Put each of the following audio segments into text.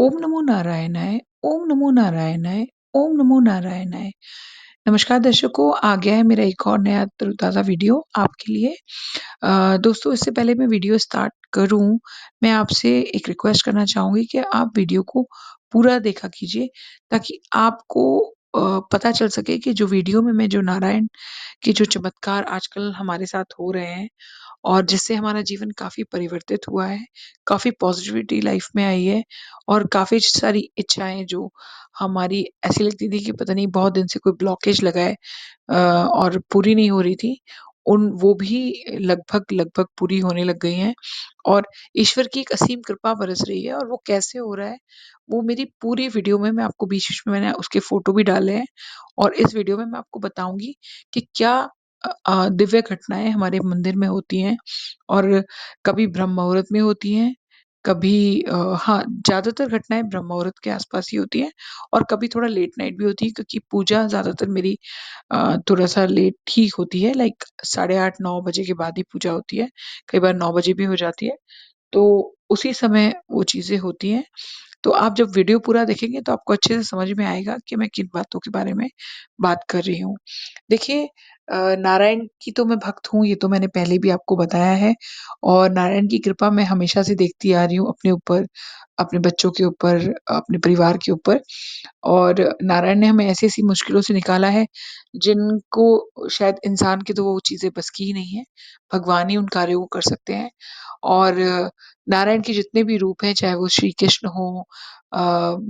ओम नमो नारायणाय, ओम नमो नारायणाय, ओम नमो नारायणाय। नमस्कार दर्शकों, आ गया है मेरा एक और नया तरोताज़ा वीडियो आपके लिए। दोस्तों इससे पहले मैं वीडियो स्टार्ट करूँ, मैं आपसे एक रिक्वेस्ट करना चाहूँगी कि आप वीडियो को पूरा देखा कीजिए ताकि आपको पता चल सके कि जो वीडियो में मैं जो नारायण के जो चमत्कार आजकल हमारे साथ हो रहे हैं और जिससे हमारा जीवन काफ़ी परिवर्तित हुआ है, काफ़ी पॉज़िटिविटी लाइफ़ में आई है और काफ़ी सारी इच्छाएँ जो हमारी ऐसी लगती थी कि पता नहीं बहुत दिन से कोई ब्लॉकेज लगा है और पूरी नहीं हो रही थी, उन वो भी लगभग पूरी होने लग गई हैं और ईश्वर की एक असीम कृपा बरस रही है और वो कैसे हो रहा है, वो मेरी पूरी वीडियो में मैं आपको बीच-बीच में मैंने उसके फ़ोटो भी डाले हैं और इस वीडियो में मैं आपको बताऊँगी कि क्या दिव्य घटनाएँ हमारे मंदिर में होती हैं और कभी ब्रह्म मुहूर्त में होती हैं, कभी हाँ, ज़्यादातर घटनाएँ ब्रह्म मुहूर्त के आस-पास ही होती हैं और कभी थोड़ा लेट नाइट भी होती है क्योंकि पूजा ज़्यादातर मेरी थोड़ा-सा लेट ही होती है लाइक साढ़े 8-9 बजे के बाद ही पूजा होती है, कई बार 9 बजे भी हो जाती है, तो उसी समय वो चीज़ें होती हैं। तो आप जब वीडियो पूरा देखेंगे तो आपको अच्छे से समझ में आएगा कि मैं किन बातों के बारे में बात कर रही हूँ। देखिए नारायण की तो मैं भक्त हूँ, ये तो मैंने पहले भी आपको बताया है और नारायण की कृपा मैं हमेशा से देखती आ रही हूँ अपने ऊपर, अपने बच्चों के ऊपर, अपने परिवार के ऊपर और नारायण ने हमें ऐसी-ऐसी मुश्किलों से निकाला है, जिनको शायद इंसान के तो वो चीज़ें बस की ही नहीं है, भगवान ही उन कार्यों को कर सकते हैं और नारायण के जितने भी रूप हैं, चाहे वो श्री कृष्ण हों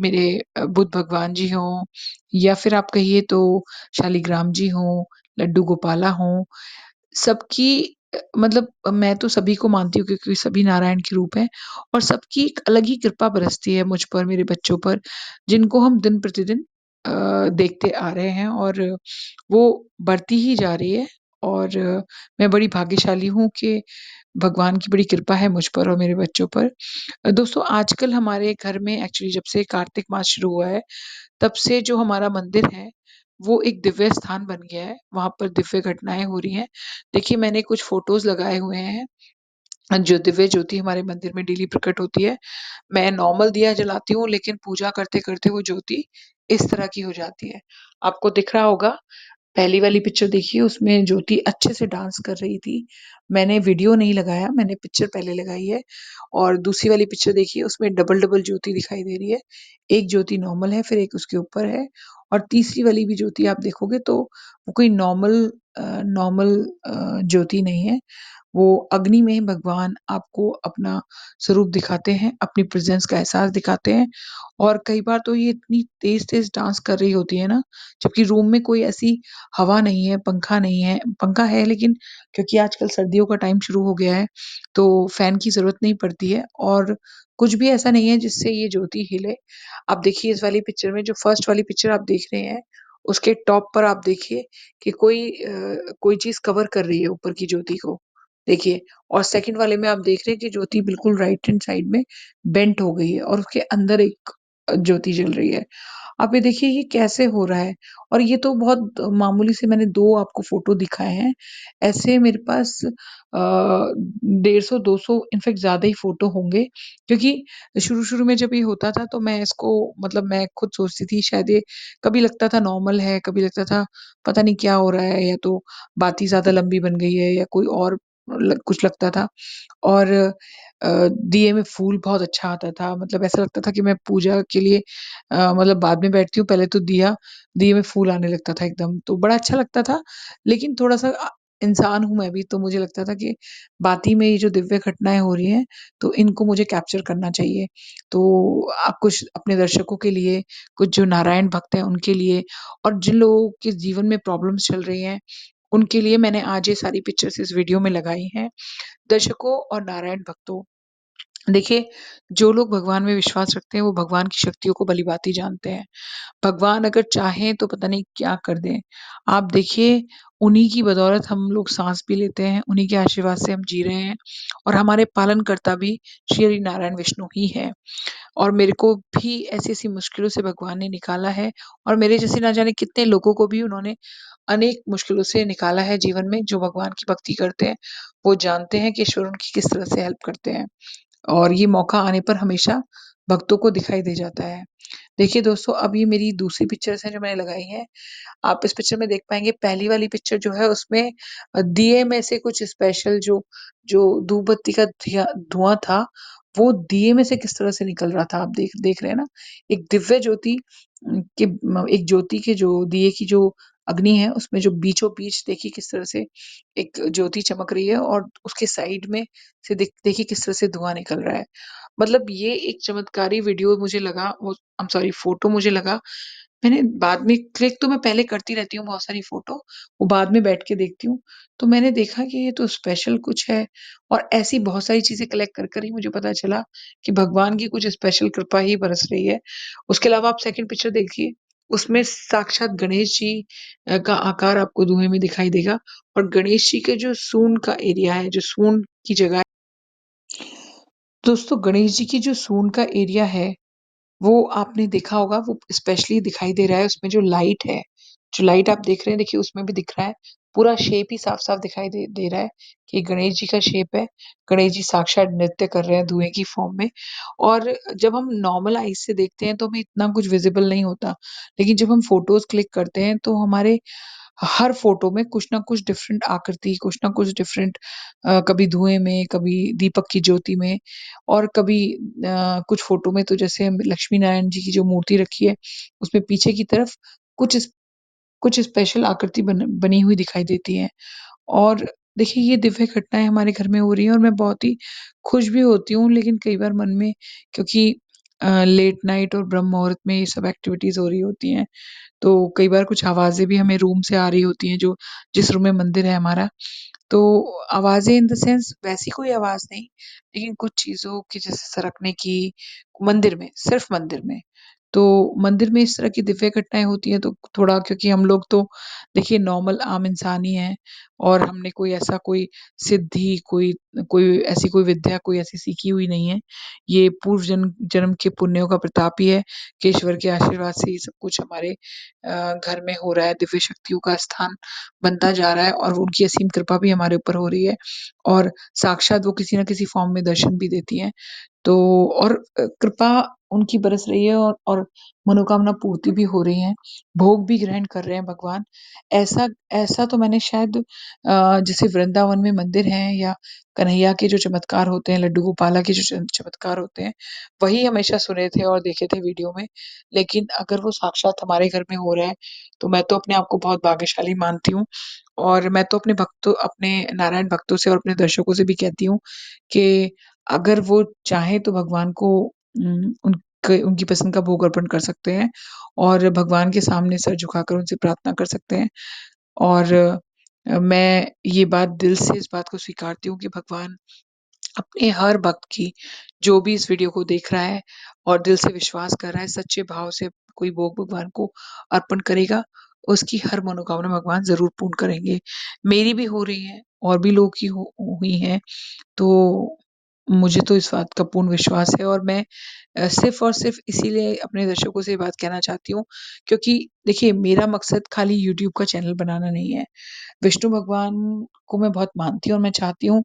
मेरे बुद्ध भगवान जी हों या फिर आप कहिए तो शालिग्राम जी हों, लड्डू गोपाला हों, सबकी मतलब मैं तो सभी को मानती हूँ क्योंकि सभी नारायण के रूप हैं और सबकी एक अलग ही कृपा बरसती है मुझ पर, मेरे बच्चों पर, जिनको हम दिन-प्रतिदिन देखते आ रहे हैं और वो बढ़ती ही जा रही है और मैं बड़ी भाग्यशाली हूँ कि भगवान की बड़ी कृपा है मुझ पर और मेरे बच्चों पर। दोस्तों आजकल हमारे घर में एक्चुअली जब से कार्तिक मास शुरू हुआ है, तब से जो हमारा मंदिर है, वो एक दिव्य स्थान बन गया है, वहाँ पर दिव्य घटनाएँ हो रही हैं। देखिए मैंने कुछ फ़ोटोज़ लगाए हुए हैं, जो दिव्य ज्योति हमारे मंदिर में डेली प्रकट होती है। मैं नॉर्मल दिया जलाती हूँ लेकिन पूजा करते-करते वो ज्योति इस तरह की हो जाती है। आपको दिख रहा होगा पहली वाली पिक्चर देखिए उसमें ज्योति अच्छे से डांस कर रही थी। मैंने वीडियो नहीं लगाया, मैंने पिक्चर पहले लगाई है और दूसरी वाली पिक्चर देखिए उसमें डबल-डबल ज्योति दिखाई दे रही है। एक ज्योति नॉर्मल है, फिर एक उसके ऊपर है और तीसरी वाली भी ज्योति आप देखोगे तो वो कोई नॉर्मल ज्योति नहीं है। वो अग्नि में भगवान आपको अपना स्वरूप दिखाते हैं, अपनी प्रेज़ेंस का एहसास दिखाते हैं और कई बार तो ये इतनी तेज़-तेज़ डांस कर रही होती है ना, जबकि रूम में कोई ऐसी हवा नहीं है, पंखा नहीं है। पंखा है लेकिन क्योंकि आजकल सर्दियों का टाइम शुरू हो गया है, तो फ़ैन की ज़रूरत नहीं पड़ती है और कुछ भी ऐसा नहीं है जिससे ये ज्योति हिले। आप देखिए इस वाली पिक्चर में जो फर्स्ट वाली पिक्चर आप देख रहे हैं, उसके टॉप पर आप देखिए कि कोई चीज़ कवर कर रही है ऊपर की ज्योति को। देखिए और सेकंड वाले में आप देख रहे हैं कि ज्योति बिल्कुल राइट हैंड साइड में बेंट हो गई है और उसके अंदर एक ज्योति जल रही है। आप ये देखिए ये कैसे हो रहा है और ये तो बहुत मामूली से मैंने 2 आपको फ़ोटो दिखाए हैं। ऐसे मेरे पास 150-200 इनफैक्ट ज़्यादा ही फ़ोटो होंगे क्योंकि शुरू-शुरू में जब ये होता था तो मैं इसको मतलब मैं खुद सोचती थी शायद ये कभी लगता था नॉर्मल है, कभी लगता था पता नहीं क्या हो रहा है या तो बात ही ज़्यादा लंबी बन गई है या कोई और कुछ लगता था और दिए में फूल बहुत अच्छा आता था मतलब ऐसा लगता था कि मैं पूजा के लिए मतलब बाद में बैठती हूँ, पहले तो दिए में फूल आने लगता था एकदम, तो बड़ा अच्छा लगता था। लेकिन थोड़ा-सा इंसान हूँ मैं भी, तो मुझे लगता था कि बात ही में ये जो दिव्य घटनाएँ हो रही हैं, तो इनको मुझे कैप्चर करना चाहिए। तो आप कुछ अपने दर्शकों के लिए, कुछ जो नारायण भक्त हैं उनके लिए और जिन लोगों के जीवन में प्रॉब्लम्स चल रही हैं, उनके लिए मैंने आज ये सारी पिक्चर्स इस वीडियो में लगाई हैं। दर्शकों और नारायण भक्तों, देखिए, जो लोग भगवान में विश्वास रखते हैं, वो भगवान की शक्तियों को भली-भाँति जानते हैं। भगवान अगर चाहें तो पता नहीं क्या कर दें। आप देखिए, उन्हीं की बदौलत हम लोग साँस भी लेते हैं, उन्हीं के आशीर्वाद से हम जी रहे हैं और हमारे पालनकर्ता भी श्री नारायण विष्णु ही हैं। और मेरे को भी ऐसी-ऐसी मुश्किलों से भगवान ने निकाला है और मेरे जैसे ना जाने कितने लोगों को भी उन्होंने अनेक मुश्किलों से निकाला है जीवन में, जो भगवान की भक्ति करते हैं। वो जानते हैं कि ईश्वर उनकी किस तरह से हेल्प करते हैं। और ये मौका आने पर हमेशा भक्तों को दिखाई दे जाता है। देखिए दोस्तों, अब ये मेरी दूसरी पिक्चर्स हैं जो मैंने लगाई हैं। आप इस पिक्चर में देख पाएँगे, पहली वाली पिक्चर जो है उसमें दिए में से कुछ स्पेशल जो जो धूप बत्ती का धुआँ था, वो दिए में से किस तरह से निकल रहा था, आप देख देख रहे हैं ना? एक दिव्य ज्योति के एक ज्योति के जो दिए की जो अग्नि है, उसमें जो बीचों-बीच देखिए किस तरह से एक ज्योति चमक रही है और उसके साइड में से देखिए किस तरह से धुआँ निकल रहा है। मतलब ये एक चमत्कारी वीडियो मुझे लगा, वो आई एम सॉरी, फ़ोटो मुझे लगा। मैंने बाद में क्लिक तो मैं पहले करती रहती हूँ बहुत सारी फ़ोटो, वो बाद में बैठ के देखती हूँ। तो मैंने देखा कि ये तो स्पेशल कुछ है और ऐसी बहुत सारी चीज़ें कलेक्ट कर कर ही मुझे पता चला कि भगवान की कुछ स्पेशल कृपा ही बरस रही है। उसके अलावा आप सेकंड पिक्चर देखिए, उसमें साक्षात गणेश जी का आकार आपको धुएँ में दिखाई देगा और गणेश जी के जो सूंड का एरिया है, जो सूंड की जगह, दोस्तों गणेश जी की जो सूंड का एरिया है, वो आपने देखा होगा, वो स्पेशली दिखाई दे रहा है, उसमें जो लाइट है, जो लाइट आप देख रहे हैं देखिए उसमें भी दिख रहा है, पूरा शेप ही साफ-साफ दिखाई दे दे रहा है कि गणेश जी का शेप है। गणेश जी साक्षात नृत्य कर रहे हैं धुएँ की फ़ॉर्म में और जब हम नॉर्मल आइज़ से देखते हैं तो हमें इतना कुछ विज़िबल नहीं होता। लेकिन जब हम फ़ोटोज़ क्लिक करते हैं तो हमारे हर फ़ोटो में कुछ ना कुछ डिफरेंट आकृति, कुछ ना कुछ डिफरेंट कभी धुएँ में, कभी दीपक की ज्योति में और कभी कुछ फ़ोटो में तो जैसे लक्ष्मी नारायण जी की जो मूर्ति रखी है, उसमें पीछे की तरफ कुछ स्पेशल आकृति बनी हुई दिखाई देती है। और देखिए ये दिव्य घटनाएँ हमारे घर में हो रही हैं और मैं बहुत ही खुश भी होती हूँ, लेकिन कई बार मन में क्योंकि लेट नाइट और ब्रह्म मुहूर्त में ये सब एक्टिविटीज़ हो रही होती हैं, तो कई बार कुछ आवाज़ें भी हमें रूम से आ रही होती हैं, जो जिस रूम में मंदिर है हमारा, तो आवाज़ें इन द सेंस वैसी कोई आवाज़ नहीं, लेकिन कुछ चीज़ों की जैसे सरकने की, मंदिर में, सिर्फ़ मंदिर में। तो मंदिर में इस तरह की दिव्य घटनाएँ होती हैं तो थोड़ा, क्योंकि हम लोग तो देखिए नॉर्मल आम इंसान ही हैं और हमने कोई ऐसा कोई सिद्धि, कोई कोई ऐसी कोई विद्या कोई ऐसी सीखी हुई नहीं है। ये पूर्व जन्म जन्म के पुण्यों का प्रताप ही है कि ईश्वर के आशीर्वाद से ये सब कुछ हमारे घर में हो रहा है, दिव्य शक्तियों का स्थान बनता जा रहा है और उनकी असीम कृपा भी हमारे ऊपर हो रही है और साक्षात वो किसी न किसी फ़ॉर्म में दर्शन भी देती हैं। तो और कृपा उनकी बरस रही है और मनोकामना पूर्ति भी हो रही है, भोग भी ग्रहण कर रहे हैं भगवान। ऐसा ऐसा तो मैंने शायद जैसे वृंदावन में मंदिर हैं या कन्हैया के जो चमत्कार होते हैं, लड्डू गोपाला के जो चमत्कार होते हैं, वही हमेशा सुने थे और देखे थे वीडियो में। लेकिन अगर वो साक्षात हमारे घर में हो रहा है, तो मैं तो अपने आप को बहुत भाग्यशाली मानती हूँ और मैं तो अपने नारायण भक्तों से और अपने दर्शकों से भी कहती हूँ कि अगर वो चाहें तो भगवान को उनकी पसंद का भोग अर्पण कर सकते हैं और भगवान के सामने सर झुकाकर उनसे प्रार्थना कर सकते हैं। और मैं ये बात दिल से इस बात को स्वीकारती हूँ कि भगवान अपने हर भक्त की, जो भी इस वीडियो को देख रहा है और दिल से विश्वास कर रहा है, सच्चे भाव से कोई भोग भगवान को अर्पण करेगा, उसकी हर मनोकामना भगवान ज़रूर पूर्ण करेंगे। मेरी भी हो रही है और भी लोगों की हो हुई हैं। तो मुझे तो इस बात का पूर्ण विश्वास है और मैं सिर्फ़ और सिर्फ़ इसीलिए अपने दर्शकों से ये बात कहना चाहती हूँ, क्योंकि देखिए मेरा मकसद खाली यूट्यूब का चैनल बनाना नहीं है। विष्णु भगवान को मैं बहुत मानती हूँ और मैं चाहती हूँ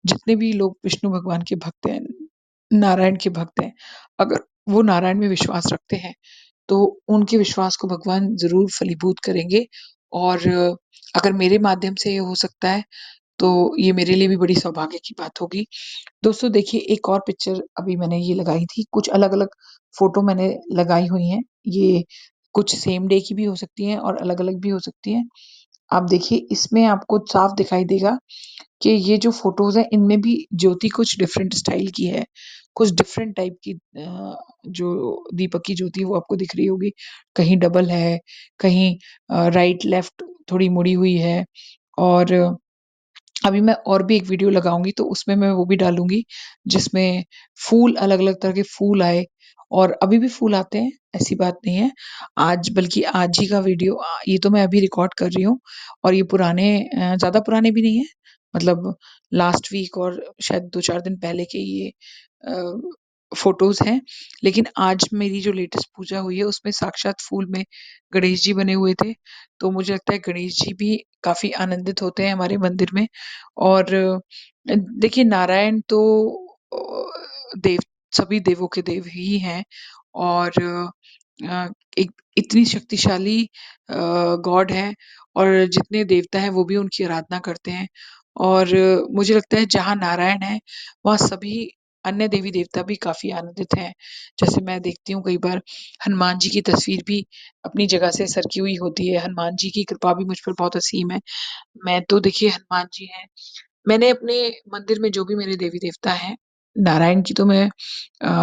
जितने भी लोग विष्णु भगवान के भक्त हैं, नारायण के भक्त हैं, अगर वो नारायण में विश्वास रखते हैं, तो उनके विश्वास को भगवान ज़रूर फलीभूत करेंगे और अगर मेरे माध्यम से ये हो सकता है, तो ये मेरे लिए भी बड़ी सौभाग्य की बात होगी। दोस्तों देखिए एक और पिक्चर अभी मैंने ये लगाई थी, कुछ अलग-अलग फ़ोटो मैंने लगाई हुई हैं। ये कुछ सेम डे की भी हो सकती हैं और अलग-अलग भी हो सकती हैं। आप देखिए इसमें आपको साफ दिखाई देगा कि ये जो फ़ोटोज़ हैं इनमें भी ज्योति कुछ डिफरेंट स्टाइल की है। कुछ डिफरेंट टाइप की जो दीपक की ज्योति है वो आपको दिख रही होगी। कहीं डबल है, कहीं राइट लेफ्ट थोड़ी मुड़ी हुई है और अभी मैं और भी एक वीडियो लगाऊँगी तो उसमें मैं वो भी डालूँगी, जिसमें फूल अलग-अलग तरह के फूल आए और अभी भी फूल आते हैं, ऐसी बात नहीं है। आज बल्कि आज ही का वीडियो ये तो मैं अभी रिकॉर्ड कर रही हूँ और ये पुराने ज़्यादा पुराने भी नहीं हैं, मतलब लास्ट वीक और शायद 2-4 दिन पहले के ये अ, फ़ोटोज़ हैं। लेकिन आज मेरी जो लेटेस्ट पूजा हुई है उसमें साक्षात फूल में गणेश जी बने हुए थे, तो मुझे लगता है गणेश जी भी काफ़ी आनंदित होते हैं हमारे मंदिर में और देखिए नारायण तो देव सभी देवों के देव ही हैं और एक इतनी शक्तिशाली गॉड है और जितने देवता हैं वो भी उनकी आराधना करते हैं और मुझे लगता है जहाँ नारायण है, वहाँ सभी अन्य देवी-देवता भी काफ़ी आनंदित हैं। जैसे मैं देखती हूँ कई बार हनुमान जी की तस्वीर भी अपनी जगह से सरकी हुई होती है, हनुमान जी की कृपा भी मुझ पर बहुत असीम है। मैं तो देखिए हनुमान जी हैं, मैंने अपने मंदिर में जो भी मेरे देवी-देवता हैं, नारायण की तो मैं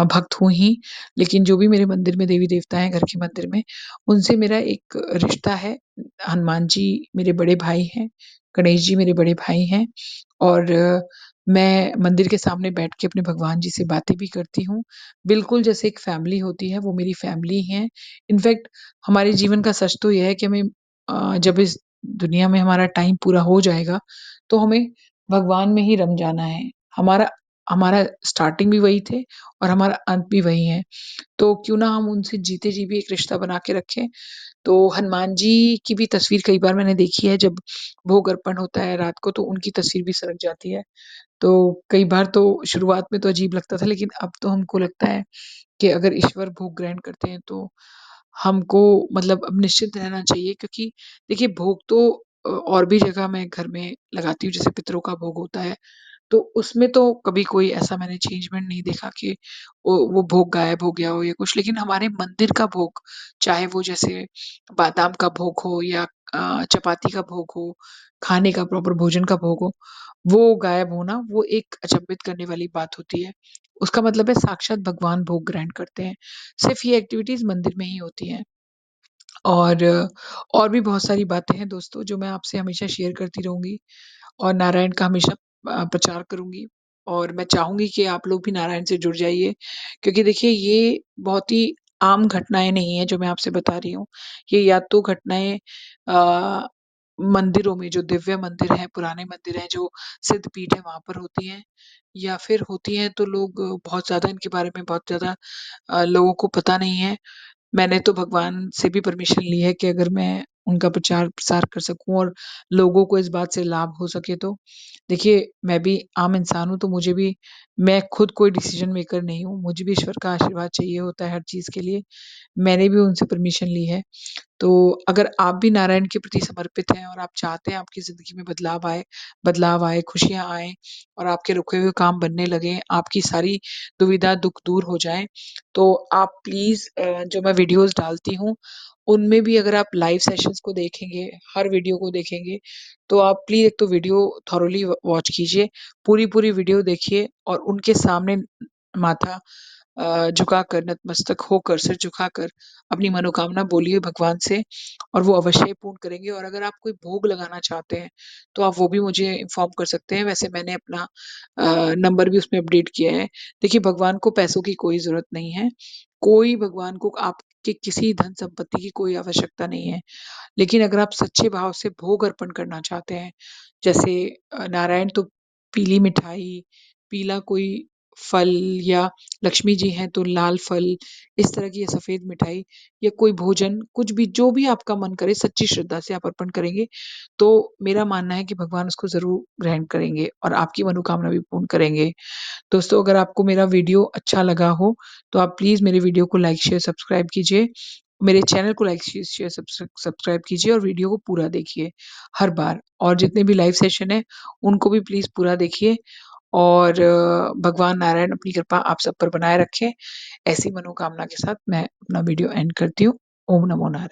भक्त हूँ ही, लेकिन जो भी मेरे मंदिर में देवी-देवता हैं, घर के मंदिर में, उनसे मेरा एक रिश्ता है। हनुमान जी मेरे बड़े भाई हैं, गणेश जी मेरे बड़े भाई हैं और मैं मंदिर के सामने बैठ के अपने भगवान जी से बातें भी करती हूँ। बिल्कुल जैसे एक फैमिली होती है, वो मेरी फैमिली ही हैं। इनफैक्ट हमारे जीवन का सच तो ये है कि हमें जब इस दुनिया में हमारा टाइम पूरा हो जाएगा, तो हमें भगवान में ही रम जाना है। हमारा हमारा स्टार्टिंग भी वही थे और हमारा अंत भी वही है। तो क्यों ना हम उनसे जीते जी भी एक रिश्ता बना के रखें। तो हनुमान जी की भी तस्वीर कई बार मैंने देखी है जब भोग अर्पण होता है रात को तो उनकी तस्वीर भी सरक जाती है। तो कई बार तो शुरुआत में तो अजीब लगता था लेकिन अब तो हमको लगता है कि अगर ईश्वर भोग ग्रहण करते हैं तो हमको मतलब अब निश्चिंत रहना चाहिए क्योंकि देखिए भोग तो और भी जगह मैं घर में लगाती हूँ जैसे पितरों का भोग होता है तो उसमें तो कभी कोई ऐसा मैंने चेंजमेंट नहीं देखा कि वो भोग गायब हो गया हो या कुछ लेकिन हमारे मंदिर का भोग चाहे वो जैसे बादाम का भोग हो या चपाती का भोग हो, खाने का प्रॉपर भोजन का भोग हो, वो गायब होना वो एक अचंभित करने वाली बात होती है। उसका मतलब है साक्षात भगवान भोग ग्रहण करते हैं। सिर्फ़ ये एक्टिविटीज़ मंदिर में ही होती हैं। और और भी बहुत सारी बातें हैं दोस्तों जो मैं आपसे हमेशा शेयर करती रहूँगी और नारायण का हमेशा प्रचार करूँगी और मैं चाहूँगी कि आप लोग भी नारायण से जुड़ जाइए क्योंकि देखिए ये बहुत ही आम घटनाएँ नहीं हैं जो मैं आपसे बता रही हूँ। ये या तो घटनाएँ मंदिरों में जो दिव्य मंदिर हैं, पुराने मंदिर हैं, जो सिद्ध पीठ है वहाँ पर होती हैं या फिर होती हैं तो लोग बहुत ज़्यादा इनके बारे में बहुत ज़्यादा लोगों को पता नहीं है। मैंने तो भगवान से भी परमिशन ली है कि अगर मैं उनका प्रचार-प्रसार कर सकूँ और लोगों को इस बात से लाभ हो सके तो। देखिए, मैं भी आम इंसान हूँ, तो मुझे भी मैं खुद कोई डिसीज़न मेकर नहीं हूँ, मुझे भी ईश्वर का आशीर्वाद चाहिए होता है हर चीज़ के लिए। मैंने भी उनसे परमिशन ली है। तो अगर आप भी नारायण के प्रति समर्पित हैं और आप चाहते हैं आपकी ज़िंदगी में बदलाव आए, खुशियाँ आएँ और आपके रुके हुए काम बनने लगें, आपकी सारी दुविधा, दुःख दूर हो जाएँ, तो आप प्लीज़ जो मैं वीडियोज़ डालती हूँ, उनमें भी अगर आप लाइव सेशंस को देखेंगे, हर वीडियो को देखेंगे, तो आप प्लीज़ एक तो वीडियो थॉरोली वॉच कीजिए, पूरी-पूरी वीडियो देखिए और उनके सामने माथा झुकाकर, नतमस्तक होकर, सिर झुकाकर अपनी मनोकामना बोलिए भगवान से और वो अवश्य ही पूर्ण करेंगे और अगर आप कोई भोग लगाना चाहते हैं, तो आप वो भी मुझे इन्फॉर्म कर सकते हैं। वैसे मैंने अपना नंबर भी उसमें अपडेट किया है। देखिए, भगवान को पैसों की कोई ज़रूरत नहीं है। कोई भगवान को आपके किसी धन-संपत्ति की कोई आवश्यकता नहीं है। लेकिन अगर आप सच्चे भाव से भोग अर्पण करना चाहते हैं, जैसे नारायण तो पीली मिठाई, पीला कोई फल या लक्ष्मी जी हैं तो लाल फल, इस तरह की ये सफ़ेद मिठाई या कोई भोजन, कुछ भी जो भी आपका मन करे सच्ची श्रद्धा से आप अर्पण करेंगे, तो मेरा मानना है कि भगवान उसको ज़रूर ग्रहण करेंगे और आपकी मनोकामना भी पूर्ण करेंगे। दोस्तों अगर आपको मेरा वीडियो अच्छा लगा हो, तो आप प्लीज़ मेरे वीडियो को लाइक, शेयर, सब्सक्राइब कीजिए। मेरे चैनल को लाइक, शेयर, सब्सक्राइब कीजिए और वीडियो को पूरा देखिए, हर बार और जितने भी लाइव सेशन हैं, उनको भी प्लीज़ पूरा देखिए और भगवान नारायण अपनी कृपा आप सब पर बनाए रखें। ऐसी मनोकामना के साथ मैं अपना वीडियो एंड करती हूँ। ओम नमो नारायण।